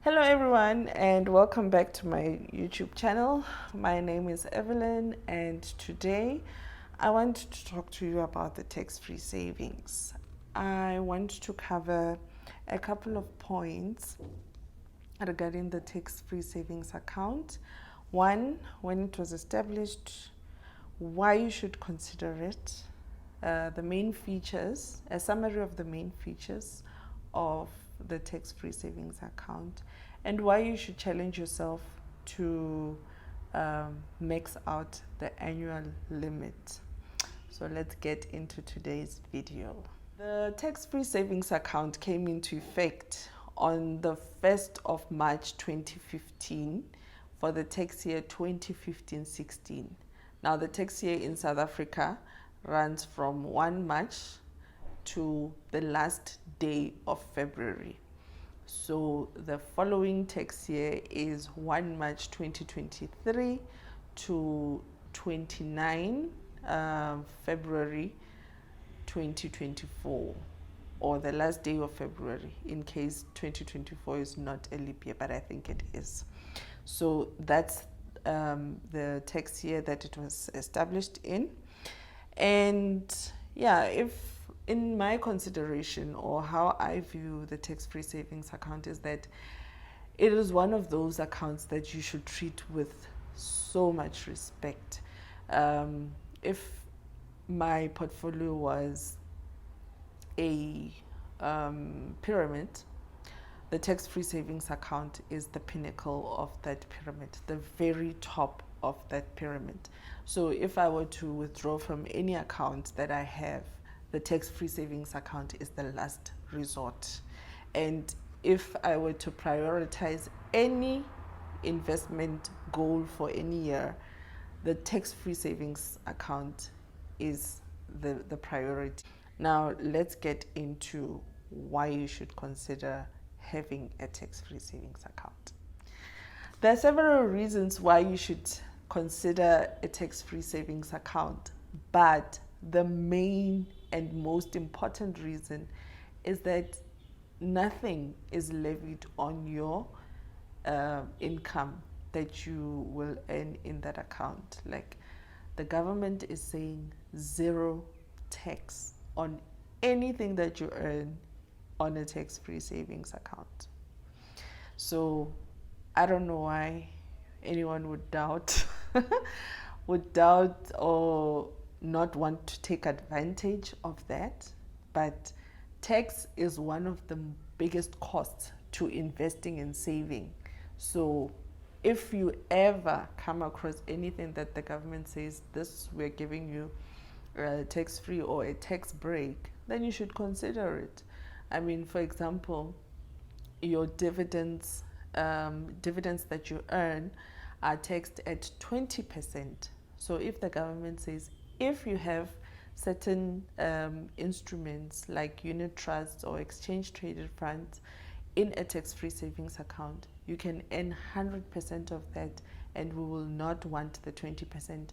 Hello everyone and welcome back to my YouTube channel. My name is Evelyn and today I want to talk to you about the tax-free savings. I want to cover a couple of points regarding the tax-free savings account. One, when it was established, why you should consider it, the main features, a summary of the main features of the tax-free savings account, and why you should challenge yourself to max out the annual limit. So let's get into today's video. The tax-free savings account came into effect on the 1st of March 2015 for the tax year 2015-16. Now the tax year in South Africa runs from 1 March to the last day of February. So the following tax year is 1 March 2023 to 29 February 2024, or the last day of February, in case 2024 is not a leap year, but I think it is. So that's the tax year that it was established in. And yeah, if in my consideration or how I view the tax-free savings account is that it is one of those accounts that you should treat with so much respect. If my portfolio was a pyramid, the tax-free savings account is the pinnacle of that pyramid, the very top of that pyramid. So if I were to withdraw from any account that I have, the tax-free savings account is the last resort. And if I were to prioritize any investment goal for any year, the tax-free savings account is the priority. Now let's get into why you should consider having a tax-free savings account. There are several reasons why you should consider a tax-free savings account, but the main and most important reason is that nothing is levied on your income that you will earn in that account. Like, the government is saying zero tax on anything that you earn on a tax-free savings account. So I don't know why anyone would doubt or not want to take advantage of that, but tax is one of the biggest costs to investing and saving. So if you ever come across anything that the government says, this we're giving you tax-free or a tax break, then you should consider it. I mean, for example, your dividends that you earn are taxed at 20%. So if the government says, if you have certain instruments like unit trusts or exchange traded funds in a tax-free savings account, you can earn 100% of that and we will not want the 20%.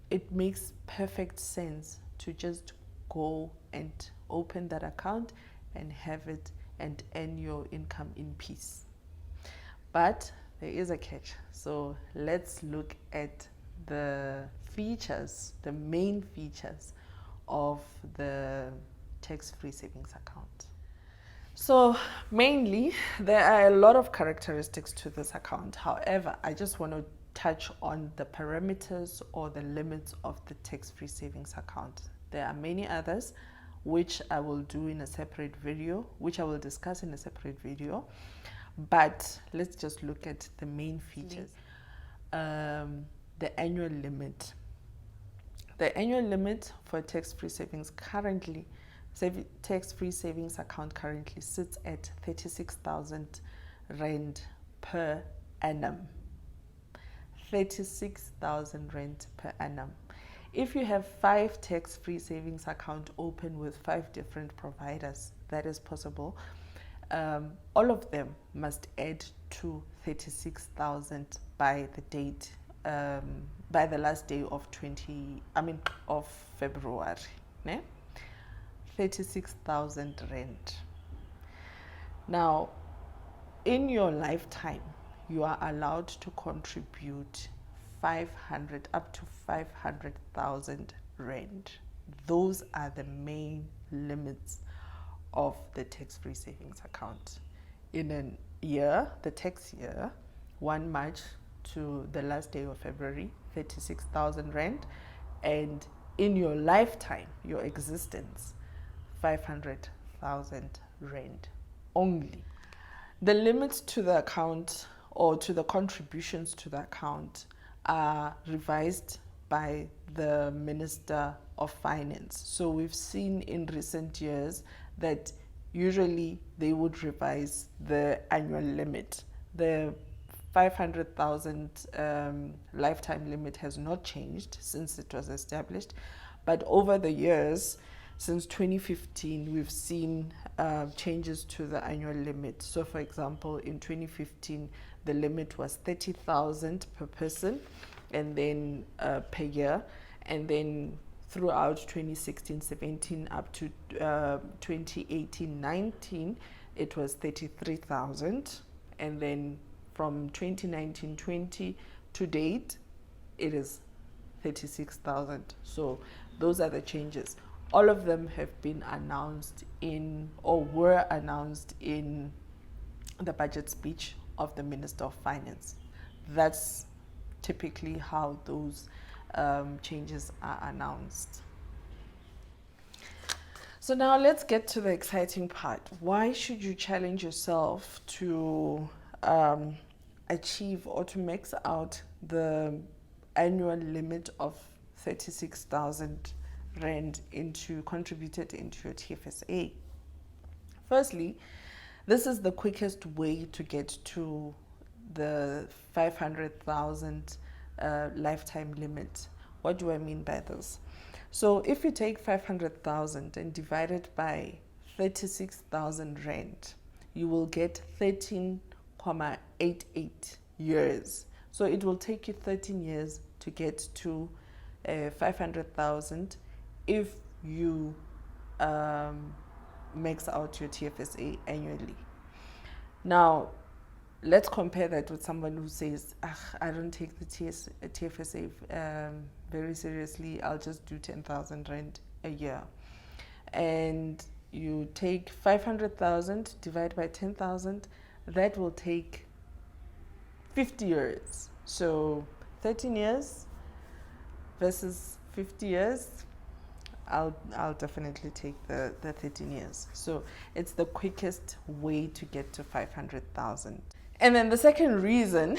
It makes perfect sense to just go and open that account and have it and earn your income in peace. But there is a catch. So let's look at the features, the main features of the tax-free savings account. So mainly, there are a lot of characteristics to this account. However, I just want to touch on the parameters or the limits of the tax-free savings account. There are many others which I will do in a separate video, which I will discuss in a separate video. But let's just look at the main features. The annual limit. The annual limit for tax-free savings currently, tax-free savings account currently sits at 36,000 Rand per annum. 36,000 Rand per annum. If you have 5 tax-free savings accounts open with 5 different providers, that is possible. All of them must add to 36,000 by the date, by the last day of February. Ne? 36,000 Rand. Now, in your lifetime, you are allowed to contribute 500 up to 500,000 rand. Those are the main limits of the tax-free savings account. In a year, the tax year, 1 March to the last day of February, 36,000 rand, and in your lifetime, your existence, 500,000 rand only. The limits to the account or to the contributions to the account are revised by the Minister of Finance. So we've seen in recent years that usually they would revise the annual limit. The 500,000 lifetime limit has not changed since it was established, but over the years, since 2015, we've seen changes to the annual limit. So for example, in 2015, the limit was 30,000 per person and then per year, and then throughout 2016-17 up to 2018-19, it was 33,000, and then from 2019-20 to date, it is 36,000. So those are the changes. All of them have been announced in, or were announced in, the budget speech of the Minister of Finance. That's typically how those changes are announced. So now let's get to the exciting part. Why should you challenge yourself to achieve or to max out the annual limit of 36,000 rand contributed into your TFSA? Firstly, this is the quickest way to get to the 500,000 lifetime limit. What do I mean by this? So if you take 500,000 and divide it by 36,000 rand, you will get 13.88 years. So it will take you 13 years to get to 500,000 if you max out your TFSA annually. Now, let's compare that with someone who says, I don't take the TFSA very seriously, I'll just do 10,000 rand a year. And you take 500,000, divide by 10,000, that will take 50 years. So 13 years versus 50 years, I'll definitely take the 13 years. So it's the quickest way to get to 500,000. And then the second reason,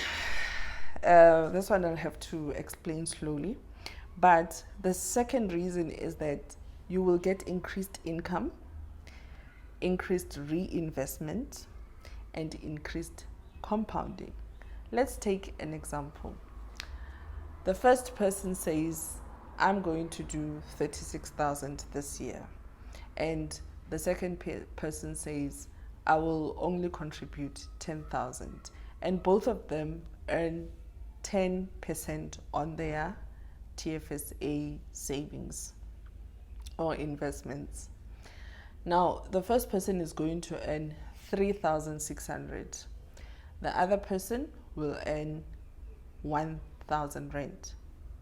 this one I'll have to explain slowly, but the second reason is that you will get increased income, increased reinvestment, and increased compounding. Let's take an example. The first person says, I'm going to do 36,000 this year. And the second person says, I will only contribute 10,000. And both of them earn 10% on their TFSA savings or investments. Now, the first person is going to earn 3,600. The other person will earn 1,000 rand,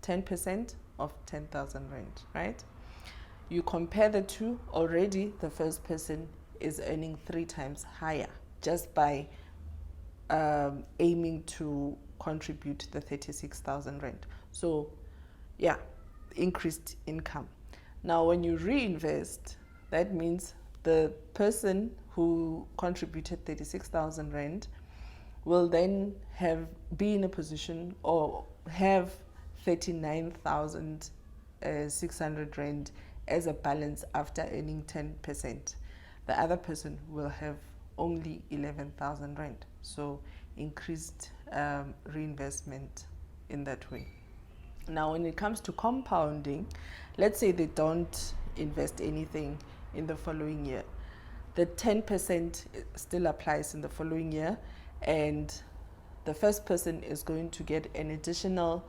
10% of 10,000 rand, right? You compare the two, already the first person is earning 3 times higher just by aiming to contribute the 36,000 rand. So yeah, increased income. Now when you reinvest, that means the person who contributed 36,000 rand will then be in a position or have 39,600 rand as a balance after earning 10%. The other person will have only 11,000 rand. So increased reinvestment in that way. Now when it comes to compounding, let's say they don't invest anything in the following year. The 10% still applies in the following year, and the first person is going to get an additional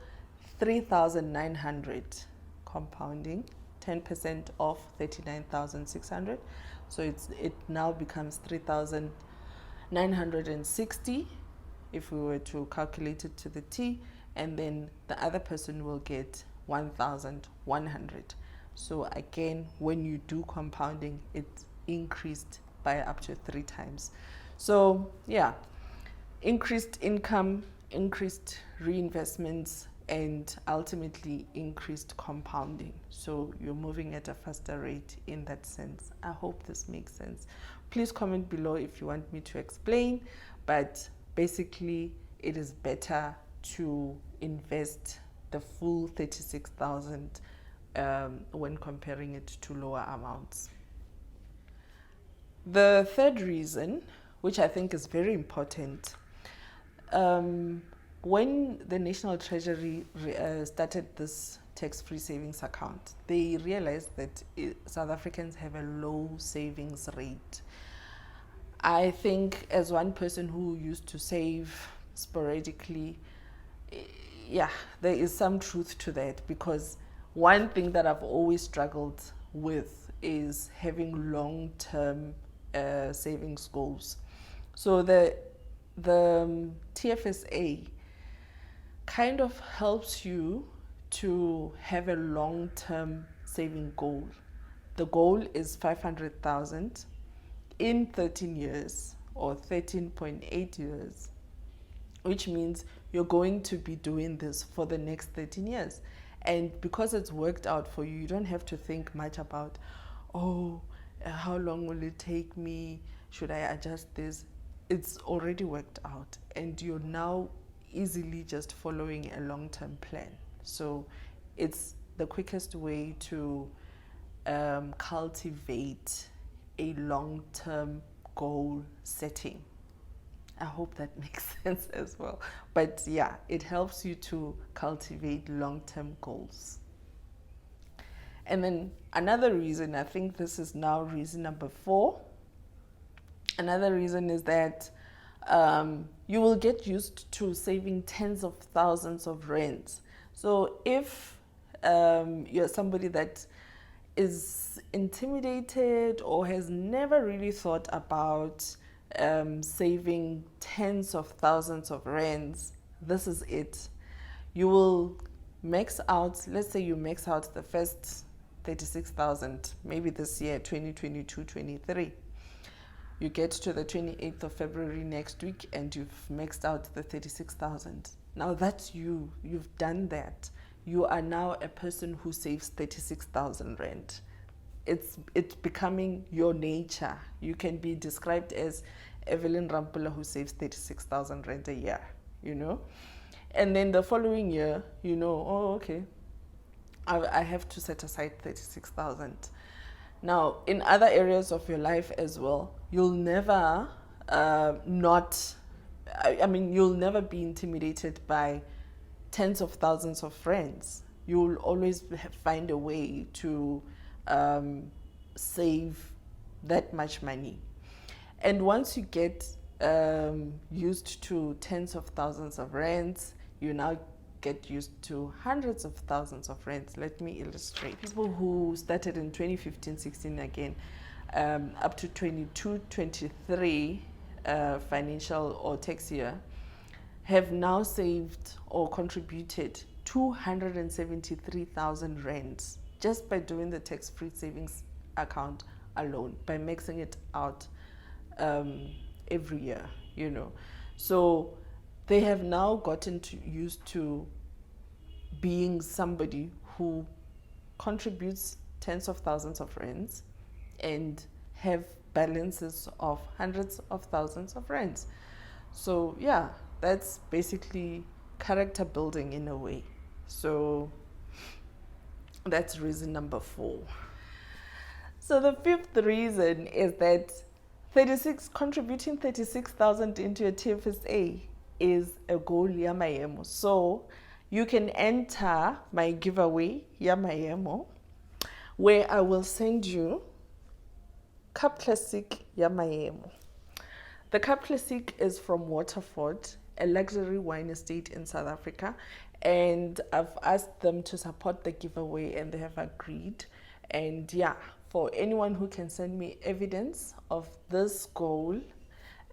3,900 compounding, 10% of 39,600. So it now becomes 3,900 960 if we were to calculate it to the T, and then the other person will get 1,100. So again, when you do compounding, it increased by up to 3 times. So yeah, increased income, increased reinvestments, and ultimately increased compounding. So you're moving at a faster rate in that sense. I hope this makes sense. Please comment below if you want me to explain, but basically it is better to invest the full 36,000 when comparing it to lower amounts. The third reason, which I think is very important, when the National Treasury started this tax-free savings account, they realized that South Africans have a low savings rate. I think as one person who used to save sporadically, yeah, there is some truth to that, because one thing that I've always struggled with is having long-term savings goals. So the TFSA kind of helps you to have a long-term saving goal. The goal is 500,000 in 13 years or 13.8 years, which means you're going to be doing this for the next 13 years. And because it's worked out for you, you don't have to think much about, how long will it take me? Should I adjust this? It's already worked out, and you're now easily just following a long-term plan. So it's the quickest way to cultivate a long-term goal setting. I hope that makes sense as well. But yeah, it helps you to cultivate long-term goals. And then another reason, I think this is now reason number 4. Another reason is that you will get used to saving tens of thousands of rands. So if you're somebody that is intimidated or has never really thought about saving tens of thousands of rands, this is it. You will max out, let's say you max out the first 36,000, maybe this year, 2022-23. You get to the 28th of February next week and you've maxed out the 36,000. Now that's you. You've done that. You are now a person who saves 36,000 rand. It's becoming your nature. You can be described as Evelyn Rampula who saves 36,000 rand a year, you know? And then the following year, you know, oh, okay, I have to set aside 36,000. Now, in other areas of your life as well, you'll never you'll never be intimidated by tens of thousands of friends. You'll always find a way to save that much money. And once you get used to tens of thousands of rands, you now get used to hundreds of thousands of rands. Let me illustrate. People who started in 2015-16 again, up to 22-23 financial or tax year, have now saved or contributed 273,000 rands just by doing the tax-free savings account alone, by maxing it out every year, you know. So they have now gotten used to being somebody who contributes tens of thousands of rands and have balances of hundreds of thousands of rands. So yeah, that's basically character building in a way. So that's reason number 4. So the 5th reason is that contributing 36,000 into a TFSA is a goal ya Maemo. So you can enter my giveaway ya Maemo, where I will send you Cap Classique ya Maemo. The Cap Classique is from Waterford, a luxury wine estate in South Africa, and I've asked them to support the giveaway and they have agreed. And yeah, for anyone who can send me evidence of this goal,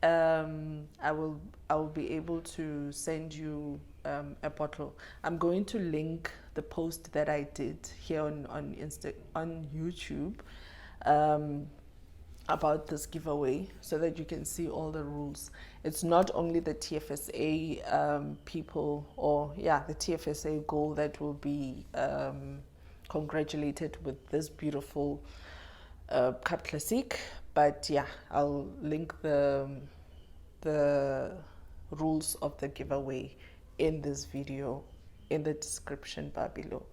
I will be able to send you a bottle. I'm going to link the post that I did here on YouTube about this giveaway, so that you can see all the rules. It's not only the TFSA people, or the TFSA goal that will be congratulated with this beautiful Cap Classique, but I'll link the rules of the giveaway in this video in the description bar below.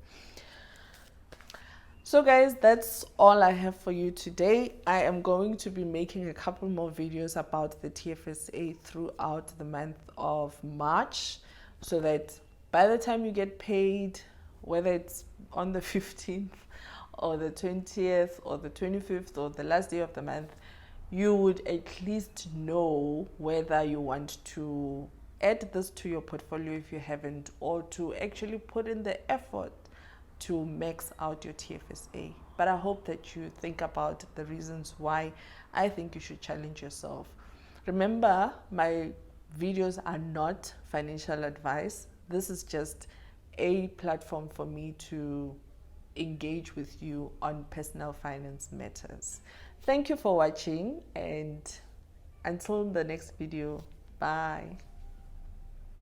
So guys, that's all I have for you today. I am going to be making a couple more videos about the TFSA throughout the month of March, so that by the time you get paid, whether it's on the 15th or the 20th or the 25th or the last day of the month, you would at least know whether you want to add this to your portfolio if you haven't, or to actually put in the effort to max out your TFSA. But I hope that you think about the reasons why I think you should challenge yourself. Remember, my videos are not financial advice. This is just a platform for me to engage with you on personal finance matters. Thank you for watching, and until the next video, bye.